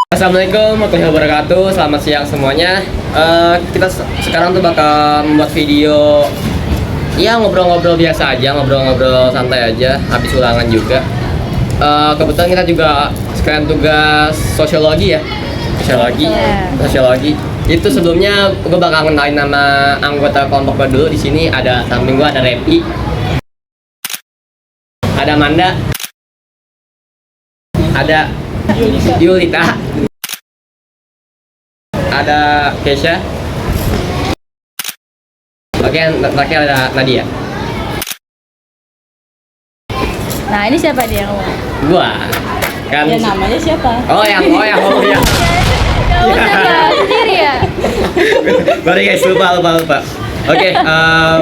Assalamualaikum warahmatullahi wabarakatuh. Selamat siang semuanya. Kita sekarang tuh bakal membuat video, ya ngobrol-ngobrol biasa aja, ngobrol-ngobrol santai aja. Habis ulangan juga. Kebetulan kita juga sekalian tugas sosiologi ya, sosiologi. Itu sebelumnya gue bakal kenalin nama anggota kelompok gue dulu. Di sini ada samping gue ada Repi, ada Manda, ada Yulita, ada Kesha, oke, terakhir ada Nadia. Nah, ini siapa dia yang ngomong? Gua kan. Ya namanya siapa? Oh ya. Kamu siapa? Sendiri ya? Sorry guys, lupa. Oke,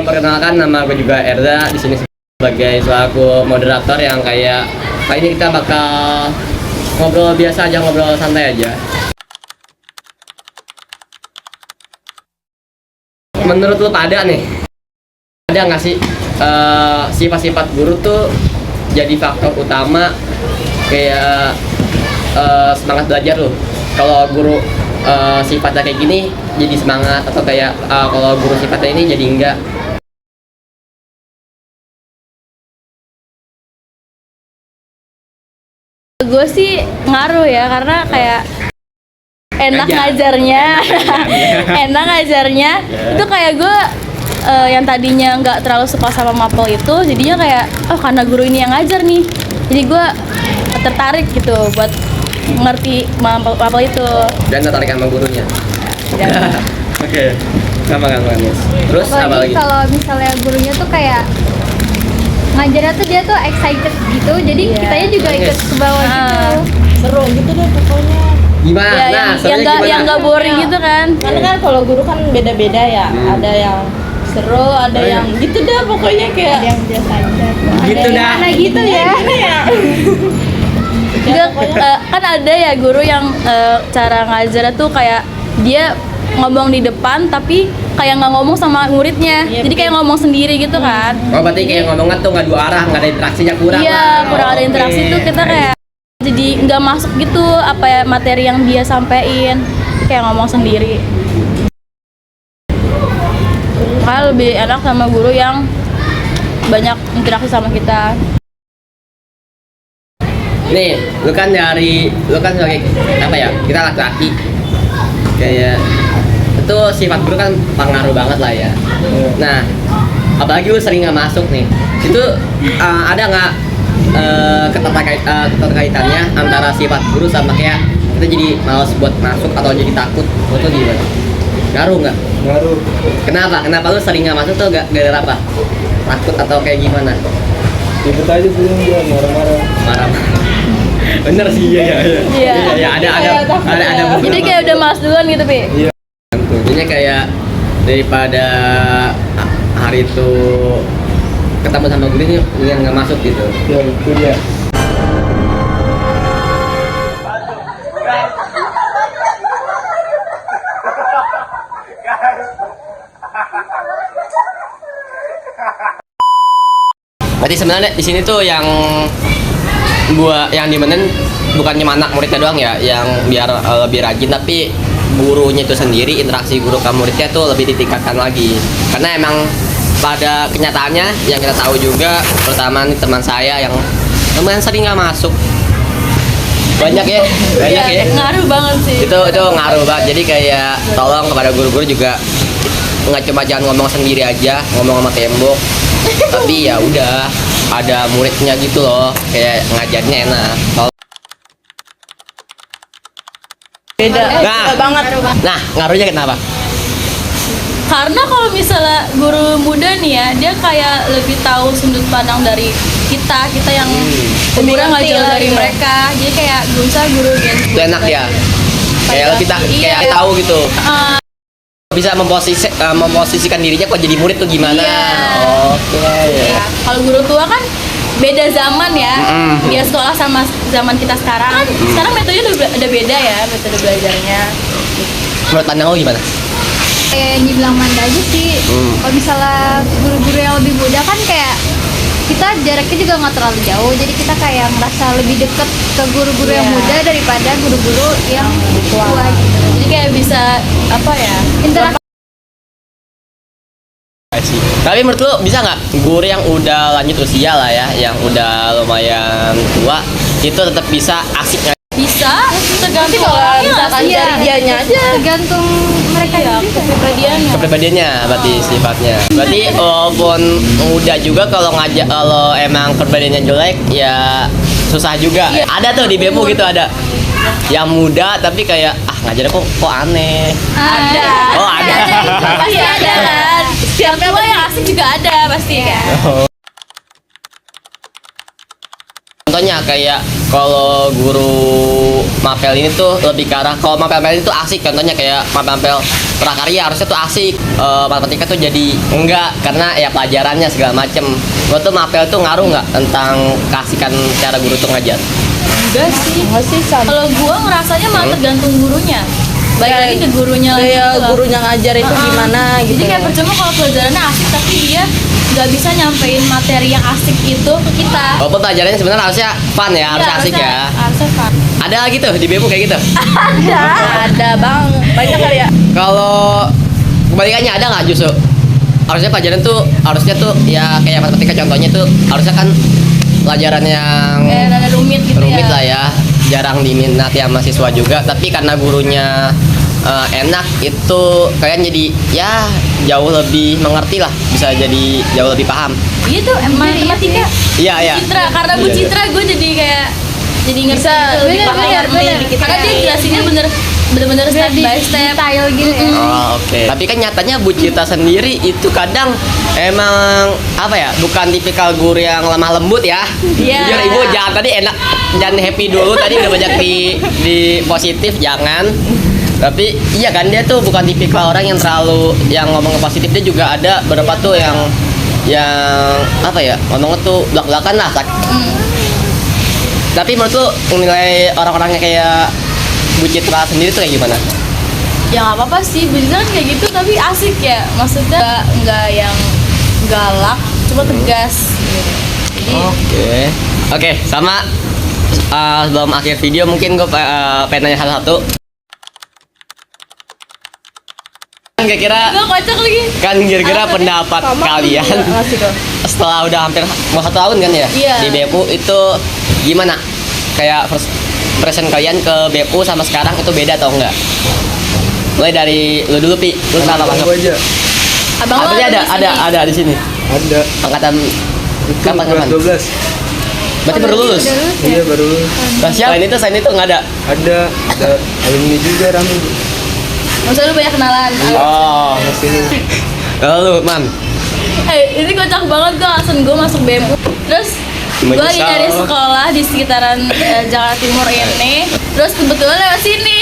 perkenalkan nama gue juga Erza. Di sini sebagai selaku moderator yang kayak kali ini kita bakal ngobrol biasa aja, ngobrol santai aja. Menurut lu pada nih, ada nggak sih sifat-sifat guru tuh jadi faktor utama kayak semangat belajar lu? Kalau guru sifatnya kayak gini jadi semangat, atau kayak kalau guru sifatnya ini jadi enggak? Gue sih ngaruh ya, karena kayak enak ngajarnya. Enak ngajarnya. Itu kayak gue yang tadinya nggak terlalu suka sama mapel itu, jadinya kayak karena guru ini yang ngajar nih, jadi gue tertarik gitu buat ngerti mapel itu. Dan tertarik sama gurunya. Oke. Sama kan Mas? Terus apa lagi? Kalau misalnya gurunya tuh kayak ngajarnya tuh dia tuh excited gitu, jadi kitanya juga ikut ke bawah gitu. Seru gitu deh pokoknya. Gimana? Ya, yang nggak boring gitu kan? Karena kan kalau guru kan beda-beda ya. Ada yang seru, ada yang gitu dah pokoknya kayak. Ada yang biasa aja. Gitu dah. Mana gitu ya? Enggak, kan ada ya guru yang cara ngajarnya tuh kayak dia ngomong di depan tapi kayak nggak ngomong sama muridnya, jadi kayak ngomong sendiri gitu kan. Oh, berarti kayak ngomongnya tuh nggak dua arah, nggak ada interaksinya, kurang. Iya, kurang ada interaksi tuh kita kayak jadi nggak masuk gitu apa ya materi yang dia sampein, kayak ngomong sendiri. Kayak lebih enak sama guru yang banyak interaksi sama kita. Nih, lu kan sebagai apa ya? Kita laki-laki. Kayak itu sifat guru kan pengaruh banget lah ya. Nah, apalagi lu sering nggak masuk nih. Itu ada nggak keterkaitannya antara sifat guru sama kayak kita jadi malas buat masuk atau jadi takut? Itu gimana? Ngaruh nggak? Ngaruh. Kenapa lu sering nggak masuk tuh gara-gara apa? Takut atau kayak gimana? Ribet aja belum dia marah-marah. Marah. Bener sih, iya. Ada Jadi kayak udah malas duluan gitu, Pi. Iya. Jadinya kayak daripada hari itu ketemu sama gurunya yang nggak masuk gitu. Ya itu dia. Berarti sebenarnya di sini tuh yang dimenen bukannya anak muridnya doang ya, yang biar lebih rajin, tapi gurunya itu sendiri, interaksi guru ke muridnya tuh lebih ditingkatkan lagi. Karena emang pada kenyataannya yang kita tahu juga, terutama nih teman saya yang lumayan sering nggak masuk, banyak ya. Ngaruh banget sih. Itu ngaruh banget. Jadi kayak tolong kepada guru-guru juga nggak cuma jangan ngomong sendiri aja, ngomong sama tembok, tapi ya udah ada muridnya gitu loh, kayak ngajarnya enak. Beda. Nah, Banget. Nah, ngaruhnya kenapa? Karena kalau misalnya guru muda nih ya, dia kayak lebih tahu sudut pandang dari kita yang umurnya nggak jauh dari mereka. Jadi kayak guru Itu enak ya. Kayak kita kayak tahu gitu. Bisa memposisikan dirinya kok jadi murid tuh gimana. Oke. Ya. Kalau guru tua kan beda zaman ya. Dia sekolah sama zaman kita sekarang. Sekarang metodenya udah beda ya, metode belajarnya. Menurut pandang lo gimana? Kayak yang dibilang Manda aja sih. Kalau misalnya guru-guru yang lebih muda kan kayak kita jaraknya juga nggak terlalu jauh, jadi kita kayak merasa lebih deket ke guru-guru yang Iya. muda daripada guru-guru yang tua gitu. Jadi kayak bisa apa ya? Interaksi Tapi menurut lu bisa nggak guru yang udah lanjut usia lah ya, yang udah lumayan tua, itu tetap bisa asik nggak? Bisa, tergantung Kalau orangnya nggak misalkan sih? dari dianya aja. tergantung mereka Iya, juga. kepribadiannya. Kepribadiannya berarti sifatnya. Berarti walaupun muda juga kalau ngajak, kalau emang kepribadiannya jelek ya susah juga. Iya. Ada tuh di BEMU gitu, ada yang muda tapi kayak ngajarnya kok aneh. Ada. Oh, ada. Pasti ada kan. Siapa yang asik juga ada pasti kan. Contohnya kayak kalau guru mapel ini tuh lebih ke arah, kalau mapel ini tuh asik, contohnya kayak mapel prakarya harusnya tuh asik, matematika tuh jadi enggak karena ya pelajarannya segala macem. Lo tuh mapel tuh ngaruh nggak tentang keasikan cara guru tuh ngajar? Enggak sih. Nggak sih sama. Kalau gua ngerasanya malah tergantung gurunya. Balik Kayak- lagi ke gurunya lagi Kayak gitu lah. gurunya ngajar itu gimana gitu. Jadi kayak percuma kalau pelajarannya asik tapi dia nggak bisa nyampein materi yang asik itu ke kita. Walaupun pelajarannya sebenarnya harusnya fun ya, harusnya Iya, asik ya. Harusnya fun. Ada lagi tuh di BEMU kayak gitu. Ada bang, banyak kali ya. Kalau kebalikannya ada nggak justru? Harusnya pelajaran tuh harusnya tuh ya kayak matematika contohnya tuh harusnya kan pelajaran yang Kayak rada rumit gitu rumit ya. lah ya, jarang diminati sama mahasiswa juga, tapi karena gurunya enak itu kalian jadi ya jauh lebih mengerti lah, bisa jadi jauh lebih paham. Iya tuh emang matematika. Iya iya. Citra, karena Bu Iya, iya. Citra gue jadi kayak jadi ngerti Bisa, gitu, lebih bener, paham bener, ngerti bener. dikit. Karena dia jelasinnya bener-bener step Lebih by step. detail gitu ya. Oh, oke. Tapi kan nyatanya Bu Cita sendiri itu kadang emang apa ya? Bukan tipikal guru yang lemah lembut ya. Iya. Jujur Ibu jangan tadi enak, jangan happy dulu tadi udah banyak di positif jangan. Tapi iya kan dia tuh bukan tipikal orang yang terlalu yang ngomong positif, dia juga ada beberapa tuh yang apa ya? Ngomongnya tuh belak-belakan lah. Tapi menurut lu nilai orang-orangnya kayak Bu Citra sendiri tuh kayak gimana? Ya nggak apa-apa sih, Bu Citra kan kayak gitu tapi asik ya. Maksudnya nggak yang galak, cuma tegas. Gitu. Jadi Oke, sama sebelum akhir video mungkin gue pengen nanya satu-satu. Kan kira-kira gue kocak lagi. kira-kira pendapat kalian Ngasih tuh. setelah udah hampir mau 1 tahun kan ya Iya. di BEMU itu gimana? Kayak first impression kalian ke BEMU sama sekarang itu beda atau enggak? Mulai dari lu dulu Pi, lu kenapa masuk? Aku aja Abang lo Artinya di sini. ada di sini. ada Angkatan itu kapan? kelas 12. Berarti baru lulus. Udah lulus ya? Iya baru lulus. Selain itu nggak ada. Ada alumni juga rame. Maksudnya lu banyak kenalan. Oh, Masih lalu man. Ini kocak banget tuh alasan gue masuk BEMU. Terus gue lagi Menyesal. nyari sekolah di sekitaran Jakarta Timur ini. Terus kebetulan lewat sini.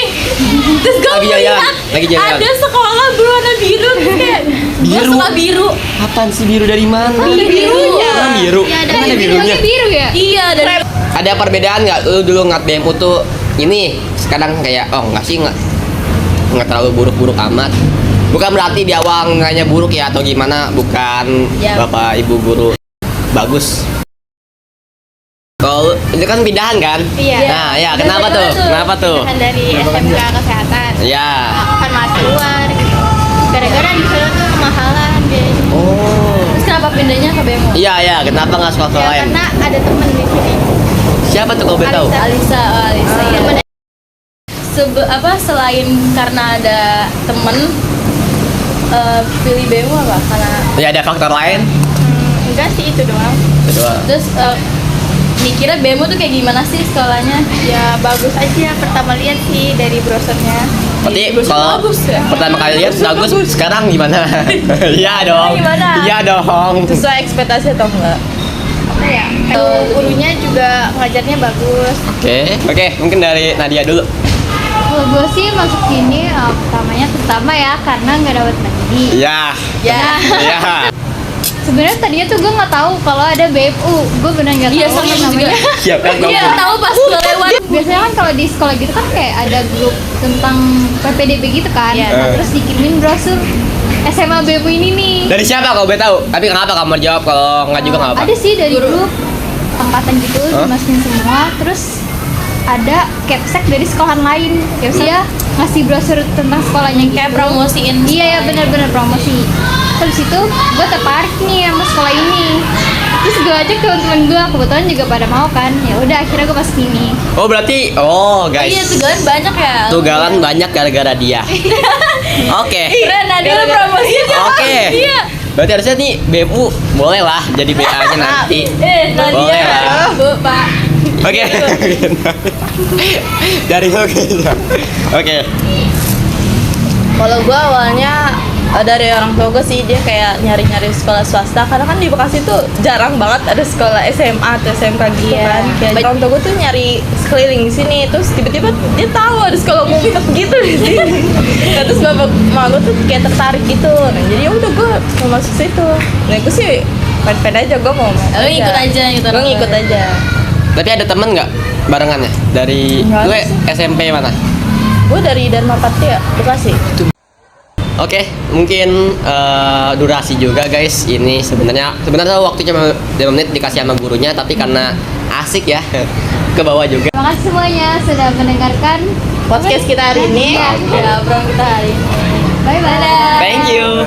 Terus gue Lagi jalan, melihat lagi jalan. ada sekolah berwarna biru. Kayak gue Biru? suka biru. Apaan sih biru dari mana? Birunya. Oh, biru. Ya, ada Emang ada yang birunya. biru ya? Iya dari Ada perbedaan nggak? Lu dulu ngat BEMU tuh ini sekarang kayak nggak sih nggak terlalu buruk-buruk amat. Bukan berarti di awal nilainya buruk ya atau gimana? Bukan Ya. bapak ibu guru bagus. Kalau itu kan pindahan kan? Iya. Nah ya kenapa tuh? Kenapa tuh? Kan dari SMK kesehatan Ya. kan masuk luar gitu. Gara-gara di sana tuh kemahalan biayanya. Oh. Terus kenapa pindahnya ke BEMU? Iya ya. Kenapa nggak sekolah Ya lain? karena ada temen di sini. Siapa tuh kalau boleh tahu? Alisa. Alisa ya. Selain karena ada temen pilih BEMU apa? Karena Ya ada faktor lain. Enggak sih itu doang. Kedua. terus mikirnya BEMU tuh kayak gimana sih sekolahnya? Ya bagus aja pertama lihat sih dari brosurnya. Berarti Bagus, kalau bagus ya? pertama kali lihat bagus, sekarang gimana? Iya dong. Gimana? Iya dong. Sesuai ekspektasi atau enggak? Apa ya? Gurunya juga ngajarnya bagus. Oke, mungkin dari Nadia dulu. Kalau gue sih masuk sini pertama ya karena nggak dapat mandi. Iya. Ya. Iya. Sebenarnya tadinya tuh gue nggak tahu kalau ada BFU. Gue benar nggak tahu Iya sama juga. namanya. Siap kan Iya kamu? tahu pas gue lewat. Biasanya kan kalau di sekolah gitu kan kayak ada grup tentang PPDB gitu kan. Iya. Nah, terus dikirimin brosur SMA BEMU ini nih. Dari siapa kalau boleh tahu? Tapi kenapa kamu jawab, kalau nggak juga nggak apa? Ada sih dari grup angkatan gitu dimasukin semua. Terus ada capsek dari sekolahan lain. Dia ngasih brosur tentang sekolahnya gitu. Kayak promosiin. Iya ya benar-benar promosi. Terus itu gue tertarik nih sama sekolah ini. Terus gue ajak teman-teman gue, kebetulan juga pada mau kan. Ya udah akhirnya gue masuk sini. Oh berarti, guys. Iya, tugalan banyak ya. Tugalan banyak gara-gara dia. Oke. Keren, Nadia promosiin. Oke. Iya. Berarti harusnya nih BEMU boleh lah jadi BA-nya nanti. Nadia. Boleh lah. Bu, Pak. Oke. Dari Oke. Kalau gue awalnya dari orang tua gue sih, dia kayak nyari-nyari sekolah swasta karena kan di Bekasi tuh jarang banget ada sekolah SMA atau SMK gitu kan. Kayak orang tua gue tuh nyari sekeliling di sini, terus tiba-tiba dia tahu ada sekolah ngumpet gitu di sini. Nah, terus bapak mama gue tuh kayak tertarik gitu. Nah, jadi ya udah gue mau masuk situ. Nah, gue sih pen-pen aja, gue mau masuk. Lu ikut aja gitu. Gue ngikut aja. Tapi ada temen nggak barengannya? Dari Nggak gue ada SMP mana? Gue dari Dharma Patria, Bekasi. Oke, mungkin durasi juga guys. Ini sebenarnya waktunya 5 menit dikasih sama gurunya, tapi karena asik ya ke bawah juga. Terima kasih semuanya sudah mendengarkan Podcast kita hari ini. Ya, Obrolan kita hari ini. bye bye. Thank you.